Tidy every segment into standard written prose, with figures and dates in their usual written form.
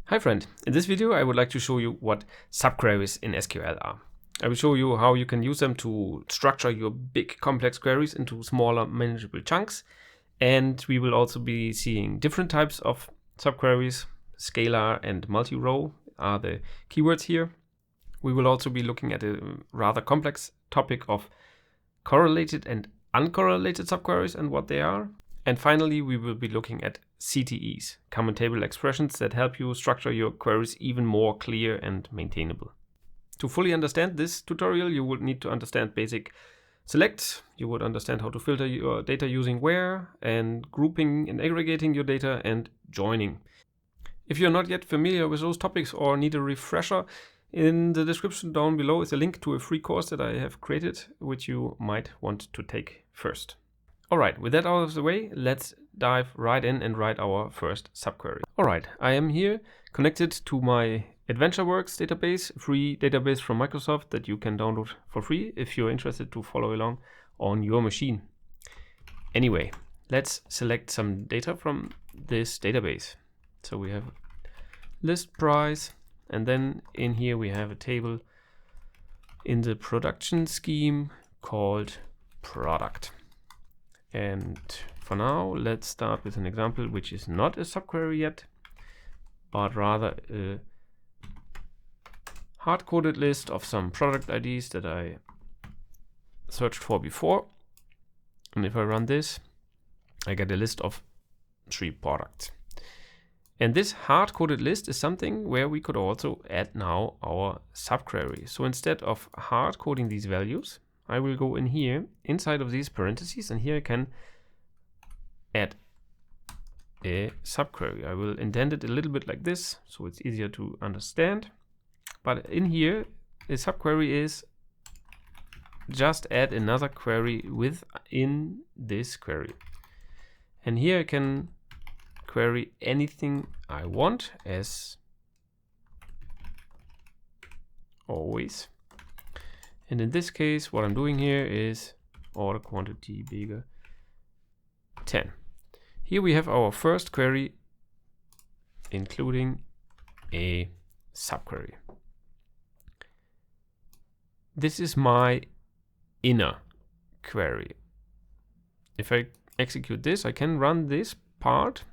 Hi friend, in this video I would like to show you what subqueries in SQL are. I will show you how you can use them to structure your big complex queries into smaller manageable chunks, and we will also be seeing different types of subqueries. Scalar and multi-row are the keywords here. We will also be looking at a rather complex topic of correlated and uncorrelated subqueries and what they are. And finally, we will be looking at CTEs, common table expressions that help you structure your queries even more clear and maintainable. To fully understand this tutorial, you would need to understand basic select. You would understand how to filter your data using where, and grouping and aggregating your data, and joining. If you're not yet familiar with those topics or need a refresher, in the description down below is a link to a free course that I have created, which you might want to take first. Alright, with that out of the way, let's dive right in and write our first subquery. Alright, I am here connected to my AdventureWorks database, a free database from Microsoft that you can download for free if you're interested to follow along on your machine. Anyway, let's select some data from this database. So we have list price, and then in here we have a table in the production scheme called product. And for now, let's start with an example which is not a subquery yet, but rather a hard-coded list of some product IDs that I searched for before. And if I run this, I get a list of 3 products. And this hard-coded list is something where we could also add now our subquery. So instead of hard-coding these values, I will go in here inside of these parentheses, and here I can add a subquery. I will indent it a little bit like this so it's easier to understand. But in here, a subquery is just add another query within this query. And here I can query anything I want, as always. And in this case, what I'm doing here is order quantity bigger 10. Here we have our first query, including a subquery. This is my inner query. If I execute this, I can run this part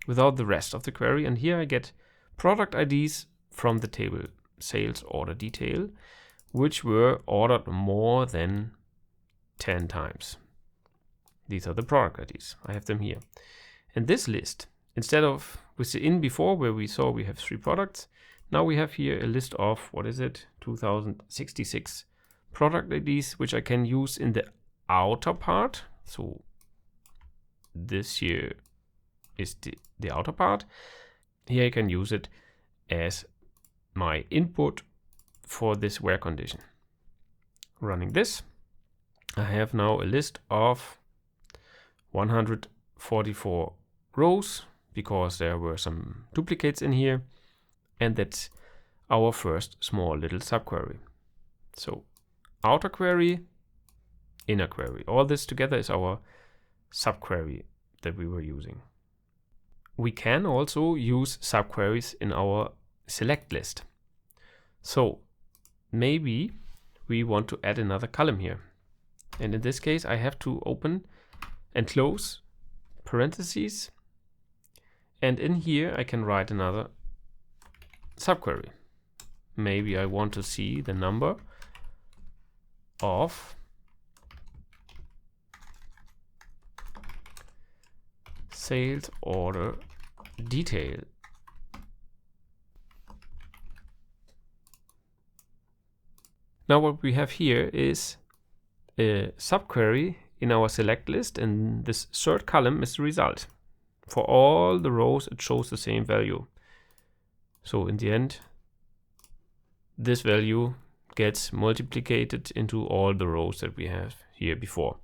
without the rest of the query, and here I get product IDs from the table sales order detail, which were ordered more than 10 times. These are the product IDs. I have them here. And this list, instead of with the in before where we saw we have 3 products, now we have here a list of, what is it, 2066 product IDs, which I can use in the outer part. So this here is the outer part. Here I can use it as my input for this where condition. Running this, I have now a list of 144 rows because there were some duplicates in here, and that's our first small little subquery. So outer query, inner query, all this together is our subquery that we were using. We can also use subqueries in our select list. So maybe we want to add another column here. And in this case, I have to open and close parentheses. And in here, I can write another subquery. Maybe I want to see the number of sales order detail. Now what we have here is a subquery in our select list, and this third column is the result. For all the rows, it shows the same value. So in the end, this value gets multiplicated into all the rows that we have here before.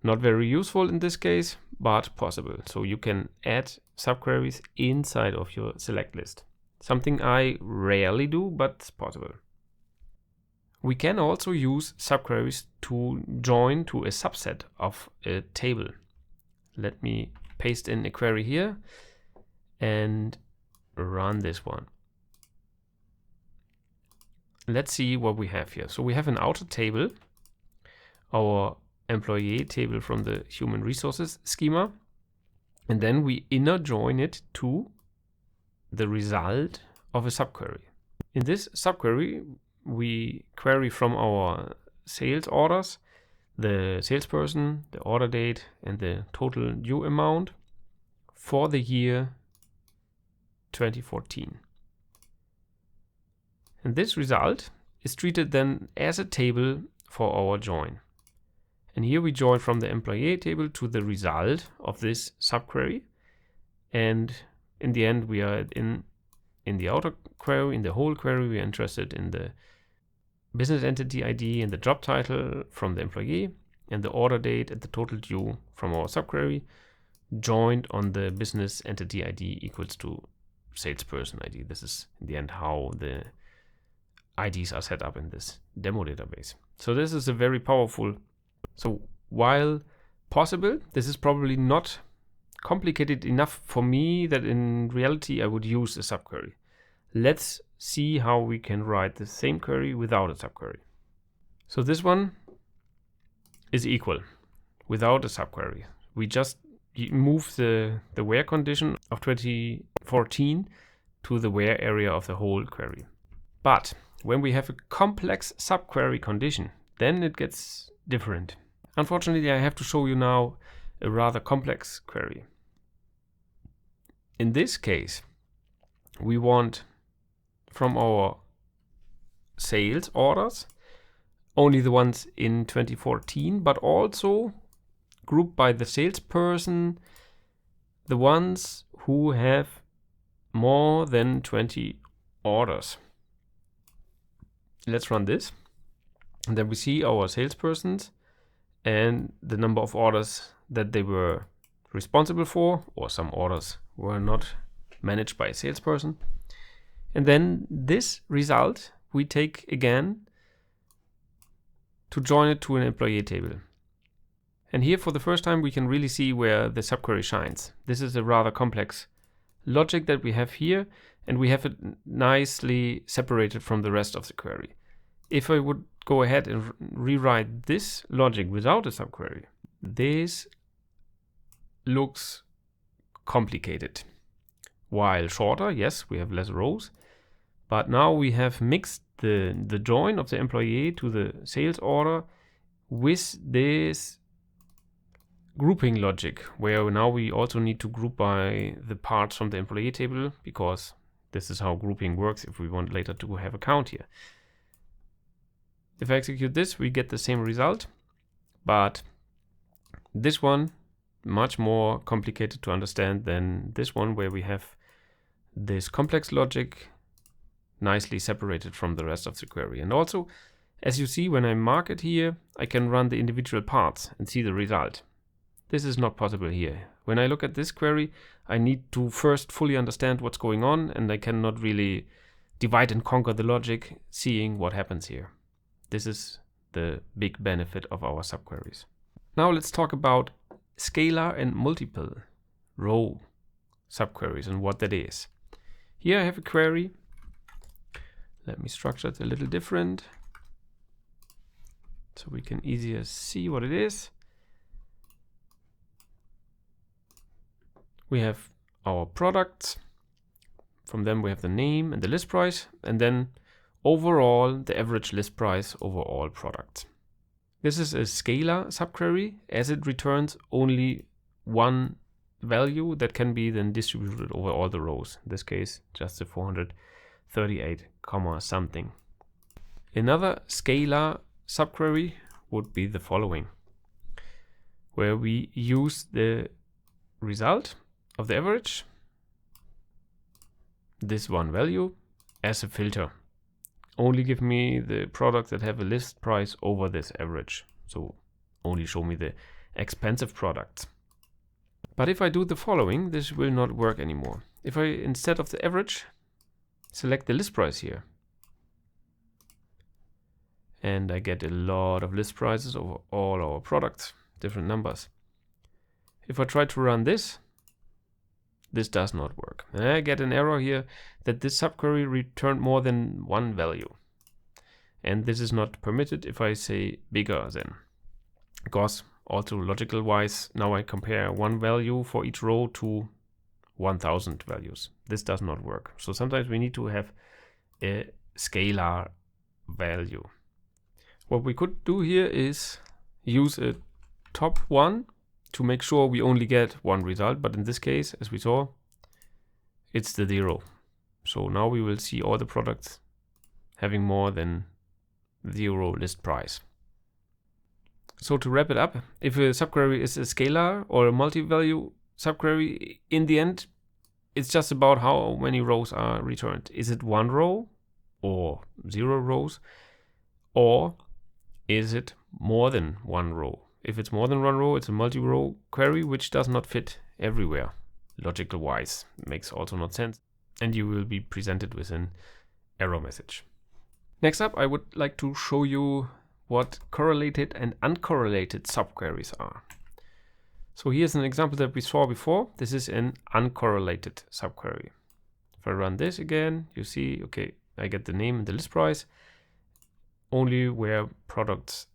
Not very useful in this case, but possible. So you can add subqueries inside of your select list. Something I rarely do, but it's possible. We can also use subqueries to join to a subset of a table. Let me paste in a query here, and run this one. Let's see what we have here. So we have an outer table, our employee table from the human resources schema, and then we inner join it to the result of a subquery. In this subquery, we query from our sales orders the salesperson, the order date, and the total due amount for the year 2014. And this result is treated then as a table for our join. And here we join from the employee table to the result of this subquery. And in the end, we are in the outer query, in the whole query, we are interested in the business entity ID and the job title from the employee, and the order date and the total due from our subquery, joined on the business entity ID equals to salesperson ID. This is in the end how the IDs are set up in this demo database. So this is a very powerful. So while possible, this is probably not complicated enough for me that in reality I would use a subquery. Let's see how we can write the same query without a subquery. So this one is equal without a subquery. We just move the where condition of 2014 to the where area of the whole query. But when we have a complex subquery condition, then it gets different. Unfortunately, I have to show you now a rather complex query. In this case, we want from our sales orders only the ones in 2014, but also grouped by the salesperson, the ones who have more than 20 orders. Let's run this. And then we see our salespersons and the number of orders that they were responsible for, or some orders were not managed by a salesperson. And then this result we take again to join it to an employee table. And here for the first time we can really see where the subquery shines. This is a rather complex logic that we have here, and we have it nicely separated from the rest of the query. If I would go ahead and rewrite this logic without a subquery, this looks complicated. While shorter, yes, we have less rows, but now we have mixed the join of the employee to the sales order with this grouping logic, where now we also need to group by the parts from the employee table, because this is how grouping works if we want later to have a count here. If I execute this, we get the same result, but this one much more complicated to understand than this one, where we have this complex logic nicely separated from the rest of the query. And also, as you see, when I mark it here, I can run the individual parts and see the result. This is not possible here. When I look at this query, I need to first fully understand what's going on, and I cannot really divide and conquer the logic, seeing what happens here. This is the big benefit of our subqueries. Now let's talk about scalar and multiple row subqueries and what that is. Here I have a query. Let me structure it a little different so we can easier see what it is. We have our products. From them we have the name and the list price, and then overall the average list price over all products. This is a scalar subquery, as it returns only one value that can be then distributed over all the rows. In this case, just the 438, something. Another scalar subquery would be the following, where we use the result of the average, this one value, as a filter. Only give me the products that have a list price over this average. So only show me the expensive products. But if I do the following, this will not work anymore. If I, instead of the average, select the list price here, and I get a lot of list prices over all our products, different numbers. If I try to run this, this does not work. And I get an error here that this subquery returned more than one value. And this is not permitted if I say bigger than. Because also logical wise, now I compare one value for each row to 1000 values. This does not work. So sometimes we need to have a scalar value. What we could do here is use a top one to make sure we only get one result. But in this case, as we saw, it's the 0. So now we will see all the products having more than 0 list price. So to wrap it up, if a subquery is a scalar or a multi-value subquery, in the end, it's just about how many rows are returned. Is it 1 row or 0 rows? Or is it more than 1 row? If it's more than 1 row, it's a multi-row query, which does not fit everywhere. Logical wise, makes also not sense. And you will be presented with an error message. Next up, I would like to show you what correlated and uncorrelated subqueries are. So here's an example that we saw before. This is an uncorrelated subquery. If I run this again, you see, okay, I get the name and the list price only where products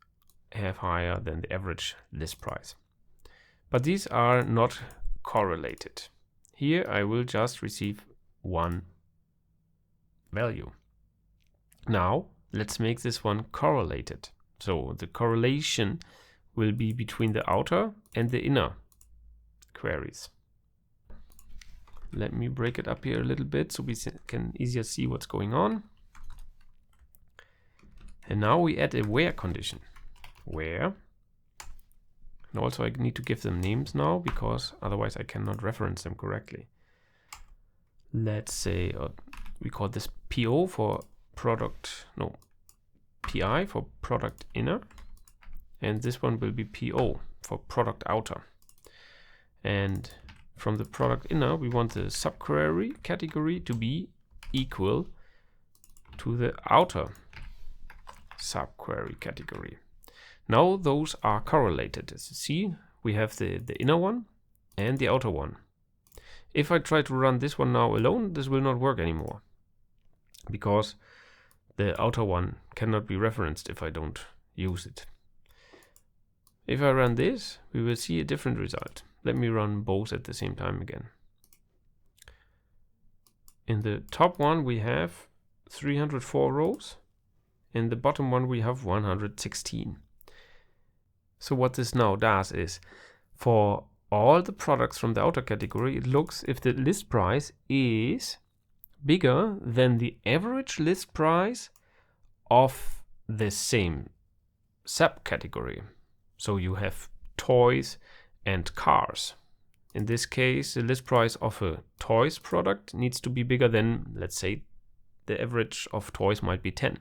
have higher than the average list price. But these are not correlated. Here I will just receive one value. Now let's make this one correlated. So the correlation will be between the outer and the inner queries. Let me break it up here a little bit so we can easier see what's going on. And now we add a where condition. Where. And also I need to give them names now because otherwise I cannot reference them correctly. Let's say we call this PO for product, no, PI for product inner. And this one will be PO for product outer. And from the product inner, we want the subquery category to be equal to the outer subquery category. Now those are correlated. As you see, we have the inner one and the outer one. If I try to run this one now alone, this will not work anymore because the outer one cannot be referenced if I don't use it. If I run this, we will see a different result. Let me run both at the same time again. In the top one, we have 304 rows. In the bottom one, we have 116. So what this now does is, for all the products from the outer category, it looks if the list price is bigger than the average list price of the same subcategory. So you have toys and cars. In this case, the list price of a toys product needs to be bigger than, let's say, the average of toys might be 10.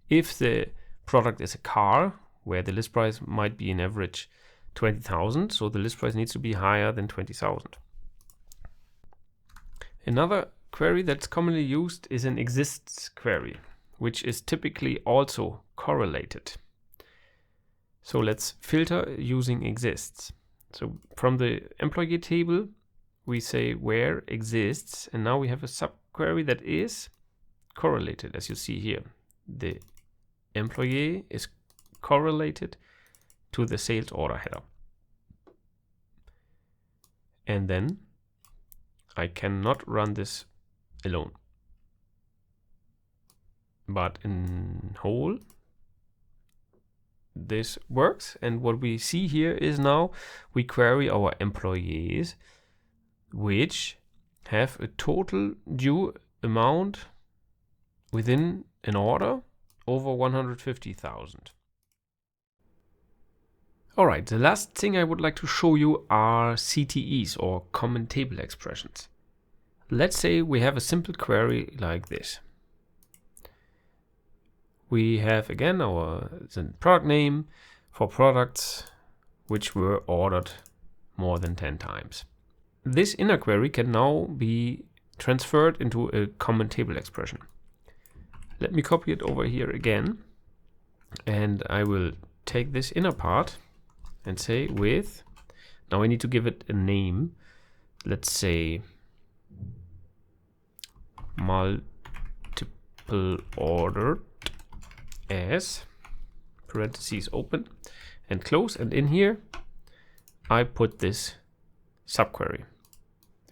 If the product is a car, where the list price might be an average 20,000, so the list price needs to be higher than 20,000. Another query that's commonly used is an exists query, which is typically also correlated. So let's filter using exists. So from the employee table, we say where exists, and now we have a subquery that is correlated, as you see here. The employee is correlated to the sales order header. And then I cannot run this alone. But in whole, this works. And what we see here is now we query our employees, which have a total due amount within an order over 150,000. All right, the last thing I would like to show you are CTEs, or common table expressions. Let's say we have a simple query like this. We have again the product name for products which were ordered more than 10 times. This inner query can now be transferred into a common table expression. Let me copy it over here again, and I will take this inner part and say with, now I need to give it a name. let's say multiple ordered as parentheses open and close, and in here I put this subquery.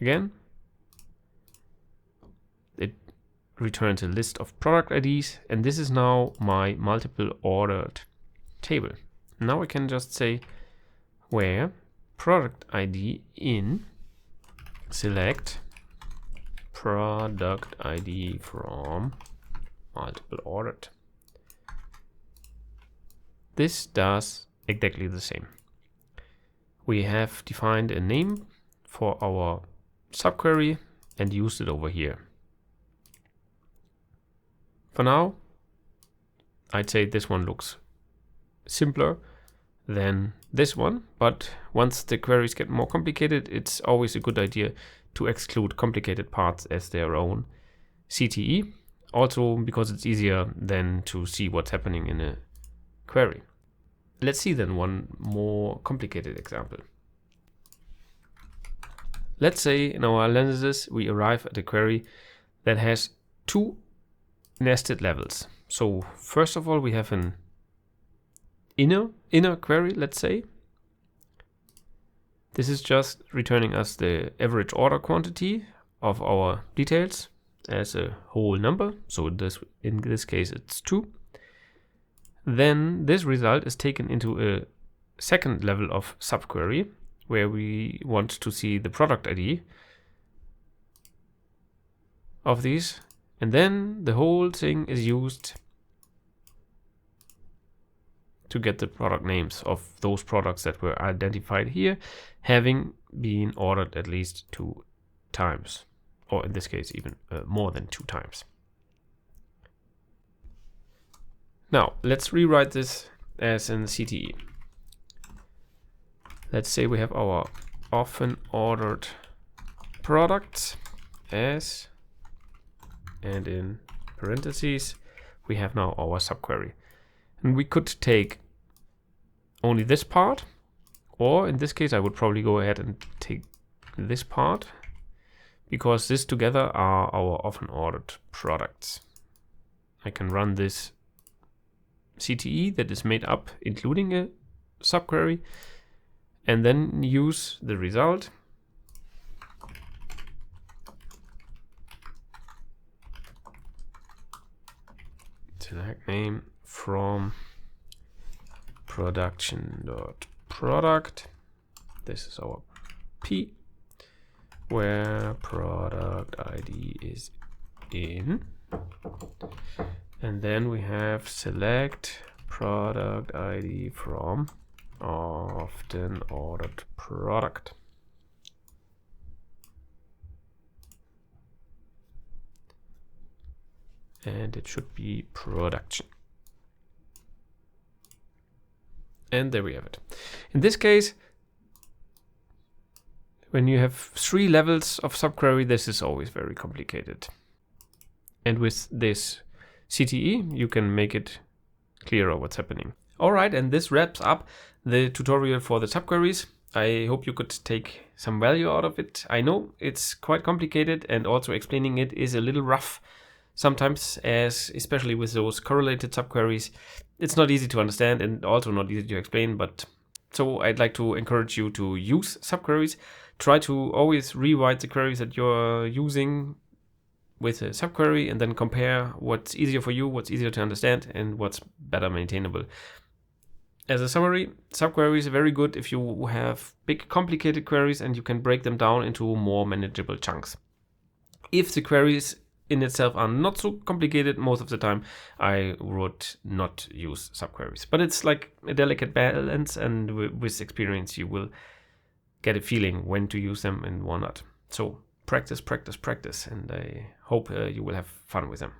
Again, it returns a list of product IDs, and this is now my multiple ordered table. Now I can just say where product ID in select product ID from multiple ordered. This does exactly the same. We have defined a name for our subquery and used it over here. For now, I'd say this one looks simpler than this one, but once the queries get more complicated, it's always a good idea to exclude complicated parts as their own CTE, also because it's easier than to see what's happening in a query. Let's see then one more complicated example. Let's say in our analysis we arrive at a query that has two nested levels. So first of all, we have an inner query, let's say. This is just returning us the average order quantity of our details as a whole number. So in this case it's 2. Then this result is taken into a second level of subquery where we want to see the product ID of these, and then the whole thing is used to get the product names of those products that were identified here, having been ordered at least 2 times, or in this case even more than 2 times. Now let's rewrite this as in CTE. Let's say we have our often ordered products as, and in parentheses we have now our subquery. And we could take only this part, or in this case I would probably go ahead and take this part, because this together are our often ordered products. I can run this CTE that is made up including a subquery, and then use the result select name from production.product. This is our P, where product ID is in, and then we have select product ID from often ordered product. And it should be production. And there we have it. In this case, when you have 3 levels of subquery, this is always very complicated. And with this CTE, you can make it clearer what's happening. All right, and this wraps up the tutorial for the subqueries. I hope you could take some value out of it. I know it's quite complicated, and also explaining it is a little rough sometimes, as especially with those correlated subqueries. It's not easy to understand and also not easy to explain, but so I'd like to encourage you to use subqueries. Try to always rewrite the queries that you're using with a subquery, and then compare what's easier for you, what's easier to understand, and what's better maintainable. As a summary, subqueries are very good if you have big complicated queries and you can break them down into more manageable chunks. If the queries in itself are not so complicated, most of the time I would not use subqueries. But it's like a delicate balance, and with experience you will get a feeling when to use them and when not. So practice, practice, practice, and I hope you will have fun with them.